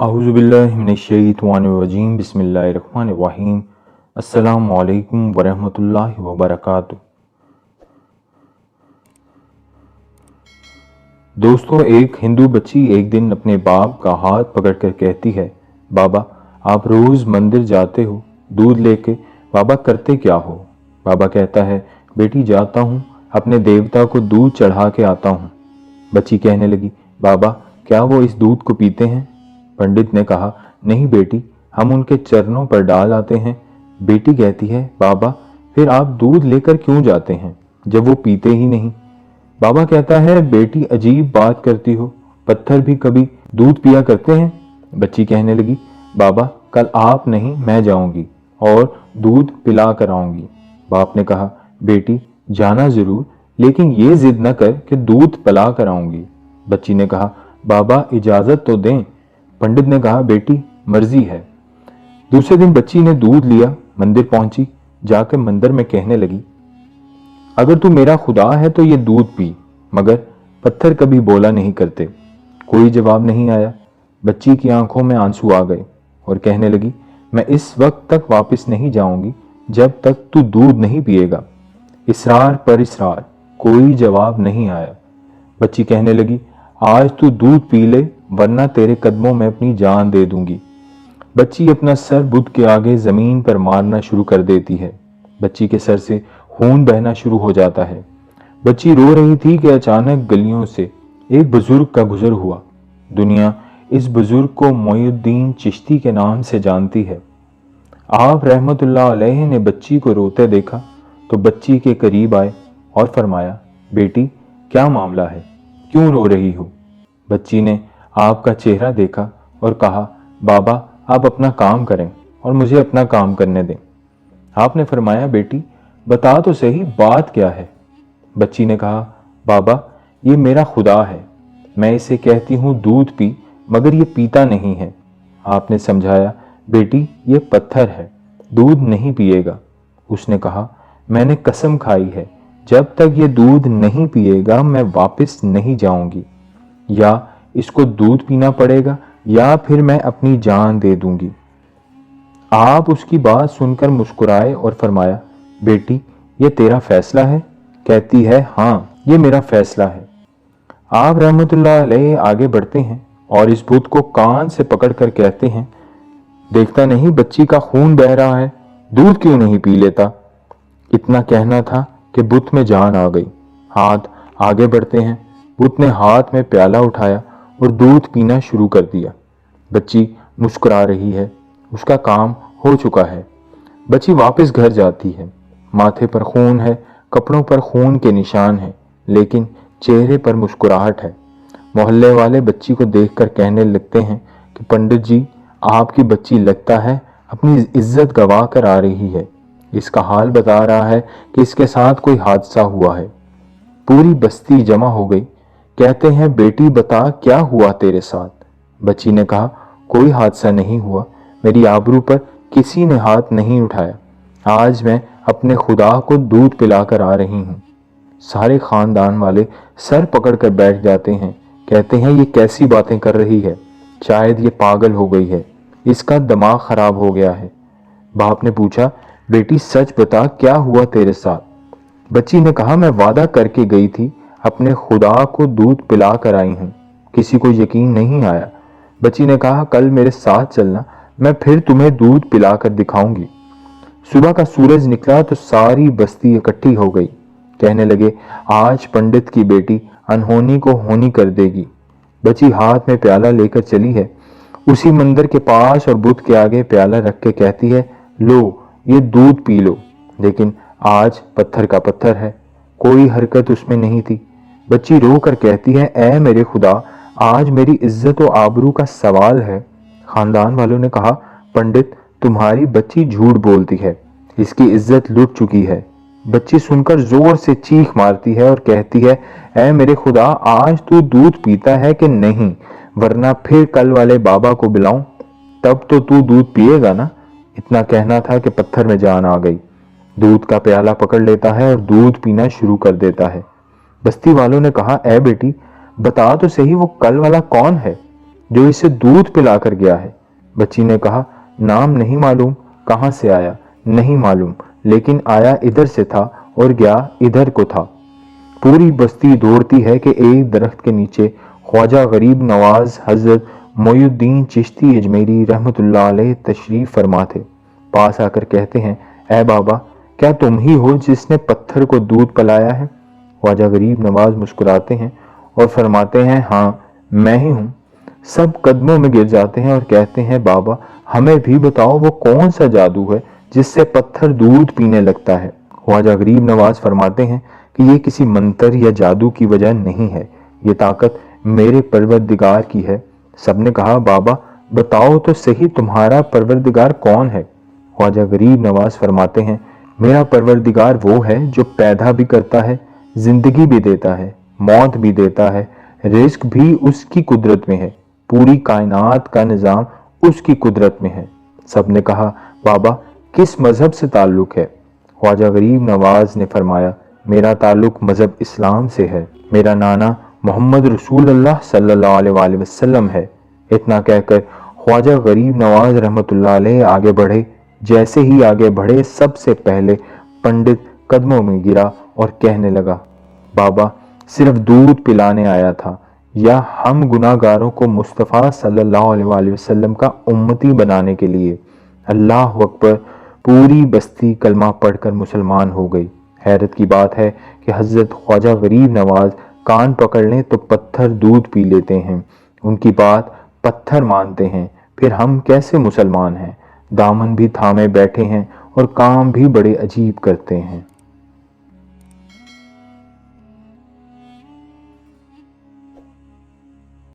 अऊज़ु बिल्लाहि मिनश्शैतानिर्रजीम बिस्मिल्लाहिर्रहमानिर्रहीम। अस्सलामु अलैकुम वरहमतुल्लाहि वबरकातुहू। दोस्तों, एक हिंदू बच्ची एक दिन अपने बाप का हाथ पकड़कर कहती है, बाबा आप रोज मंदिर जाते हो, दूध लेके, बाबा करते क्या हो? बाबा कहता है, बेटी जाता हूँ, अपने देवता को दूध चढ़ा के आता हूँ। बच्ची कहने लगी, बाबा क्या वो इस दूध को पीते हैं? पंडित ने कहा, नहीं बेटी, हम उनके चरणों पर डाल आते हैं। बेटी कहती है, बाबा फिर आप दूध लेकर क्यों जाते हैं जब वो पीते ही नहीं? बाबा कहता है, बेटी अजीब बात करती हो, पत्थर भी कभी दूध पिया करते हैं? बच्ची कहने लगी, बाबा कल आप नहीं मैं जाऊंगी और दूध पिला कर आऊंगी। बाप ने कहा, बेटी जाना जरूर, लेकिन ये जिद न कर कि दूध पिला कर आऊंगी। बच्ची ने कहा, बाबा इजाजत तो दें। पंडित ने कहा, बेटी मर्जी है। दूसरे दिन बच्ची ने दूध लिया, मंदिर पहुंची, जाकर मंदिर में कहने लगी, अगर तू मेरा खुदा है तो ये दूध पी। मगर पत्थर कभी बोला नहीं करते। कोई जवाब नहीं आया। बच्ची की आंखों में आंसू आ गए और कहने लगी, मैं इस वक्त तक वापस नहीं जाऊंगी जब तक तू दूध नहीं पिएगा। इसरार पर इसरार, कोई जवाब नहीं आया। बच्ची कहने लगी, आज तू दूध पी ले, वरना तेरे कदमों में अपनी जान दे दूंगी। बच्ची अपना सर बुद्ध के आगे जमीन पर मारना शुरू कर देती है। बच्ची के सर से खून बहना शुरू हो जाता है। बच्ची रो रही थी कि अचानक गलियों से एक बुजुर्ग का गुजर हुआ। दुनिया इस बुजुर्ग को मोइनुद्दीन चिश्ती के नाम से जानती है। आप रहमतुल्लाह अलैह ने बच्ची को रोते देखा तो बच्ची के करीब आए और फरमाया, बेटी क्या मामला है, क्यों रो रही हो? बच्ची ने आपका चेहरा देखा और कहा, बाबा आप अपना काम करें और मुझे अपना काम करने दें। आपने फरमाया, बेटी बता तो सही बात क्या है? बच्ची ने कहा, बाबा ये मेरा खुदा है, मैं इसे कहती हूँ दूध पी, मगर ये पीता नहीं है। आपने समझाया, बेटी ये पत्थर है, दूध नहीं पिएगा। उसने कहा, मैंने कसम खाई है, जब तक ये दूध नहीं पिएगा मैं वापस नहीं जाऊंगी। या इसको दूध पीना पड़ेगा या फिर मैं अपनी जान दे दूंगी। आप उसकी बात सुनकर मुस्कुराए और फरमाया, बेटी ये तेरा फैसला है? कहती है, हाँ ये मेरा फैसला है। आप रहमतुल्लाह अलैह आगे बढ़ते हैं और इस बुत को कान से पकड़कर कहते हैं, देखता नहीं बच्ची का खून बह रहा है, दूध क्यों नहीं पी लेता? इतना कहना था कि बुत में जान आ गई। हाथ आगे बढ़ते हैं, बुत ने हाथ में प्याला उठाया और दूध पीना शुरू कर दिया। बच्ची मुस्कुरा रही है, उसका काम हो चुका है। बच्ची वापस घर जाती है। माथे पर खून है, कपड़ों पर खून के निशान हैं, लेकिन चेहरे पर मुस्कुराहट है। मोहल्ले वाले बच्ची को देखकर कहने लगते हैं कि पंडित जी आपकी बच्ची लगता है अपनी इज्जत गवा कर आ रही है। इसका हाल बता रहा है कि इसके साथ कोई हादसा हुआ है। पूरी बस्ती जमा हो गई। कहते हैं, बेटी बता क्या हुआ तेरे साथ? बच्ची ने कहा, कोई हादसा नहीं हुआ, मेरी आबरू पर किसी ने हाथ नहीं उठाया। आज मैं अपने खुदा को दूध पिलाकर आ रही हूँ। सारे खानदान वाले सर पकड़कर बैठ जाते हैं। कहते हैं, ये कैसी बातें कर रही है, शायद ये पागल हो गई है, इसका दिमाग खराब हो गया है। बाप ने पूछा, बेटी सच बता क्या हुआ तेरे साथ? बच्ची ने कहा, मैं वादा करके गई थी, अपने खुदा को दूध पिला कर आई हूँ, किसी को यकीन नहीं आया। बच्ची ने कहा, कल मेरे साथ चलना, मैं फिर तुम्हें दूध पिलाकर दिखाऊंगी। सुबह का सूरज निकला तो सारी बस्ती इकट्ठी हो गई। कहने लगे, आज पंडित की बेटी अनहोनी को होनी कर देगी। बच्ची हाथ में प्याला लेकर चली है। उसी मंदिर के पास और बुत के आगे प्याला रख के कहती है, लो ये दूध पी लो। लेकिन आज पत्थर का पत्थर है, कोई हरकत उसमें नहीं थी। बच्ची रो कर कहती है, ऐ मेरे खुदा, आज मेरी इज्जत और आबरू का सवाल है। खानदान वालों ने कहा, पंडित तुम्हारी बच्ची झूठ बोलती है, इसकी इज्जत लुट चुकी है। बच्ची सुनकर जोर से चीख मारती है और कहती है, ऐ मेरे खुदा, आज तू दूध पीता है कि नहीं, वरना फिर कल वाले बाबा को बुलाऊं, तब तो तू दूध पिएगा ना? इतना कहना था कि पत्थर में जान आ गई। दूध का प्याला पकड़ लेता है और दूध पीना शुरू कर देता है। बस्ती वालों ने कहा, ऐ बेटी बता तो सही वो कल वाला कौन है जो इसे दूध पिला कर गया है। बच्ची ने कहा, नाम नहीं मालूम, कहाँ से आया नहीं मालूम, लेकिन आया इधर से था और गया इधर को था। पूरी बस्ती दौड़ती है कि एक दरख्त के नीचे ख्वाजा गरीब नवाज हजरत मोइनुद्दीन चिश्ती अजमेरी रहमतुल्लाह अलैह तशरीफ फरमा थे। पास आकर कहते हैं, ऐ बाबा, क्या तुम ही हो जिसने पत्थर को दूध पिलाया है? ख्वाजा गरीब नवाज मुस्कुराते हैं और फरमाते हैं, हाँ मैं ही हूँ। सब कदमों में गिर जाते हैं और कहते हैं, बाबा हमें भी बताओ वो कौन सा जादू है जिससे पत्थर दूध पीने लगता है। ख्वाजा गरीब नवाज फरमाते हैं कि ये किसी मंत्र या जादू की वजह नहीं है, ये ताकत मेरे परवरदिगार की है। सबने कहा, बाबा बताओ तो सही, तुम्हारा परवरदिगार कौन है? ख्वाजा गरीब नवाज फरमाते हैं, मेरा परवरदिगार वो है जो पैदा भी करता है, जिंदगी भी देता है, मौत भी देता है, रिस्क भी उसकी कुदरत में है, पूरी कायनात का निजाम उसकी कुदरत में है। सबने कहा, बाबा किस मजहब से ताल्लुक है? ख्वाजा गरीब नवाज ने फरमाया, मेरा ताल्लुक मजहब इस्लाम से है, मेरा नाना मोहम्मद रसूलुल्लाह सल्लल्लाहु अलैहि वसल्लम है। इतना कहकर ख्वाजा गरीब नवाज रहमतुल्लाह अलैह आगे बढ़े। जैसे ही आगे बढ़े, सबसे पहले पंडित कदमों में गिरा और कहने लगा, बाबा सिर्फ दूध पिलाने आया था, या हम गुनाहगारों को मुस्तफ़ा सल्लल्लाहु अलैहि वसल्लम का उम्मती बनाने के लिए। अल्लाह अकबर। पूरी बस्ती कलमा पढ़कर मुसलमान हो गई। हैरत की बात है कि हजरत ख्वाजा गरीब नवाज कान पकड़ लें तो पत्थर दूध पी लेते हैं, उनकी बात पत्थर मानते हैं, फिर हम कैसे मुसलमान हैं? दामन भी थामे बैठे हैं और काम भी बड़े अजीब करते हैं।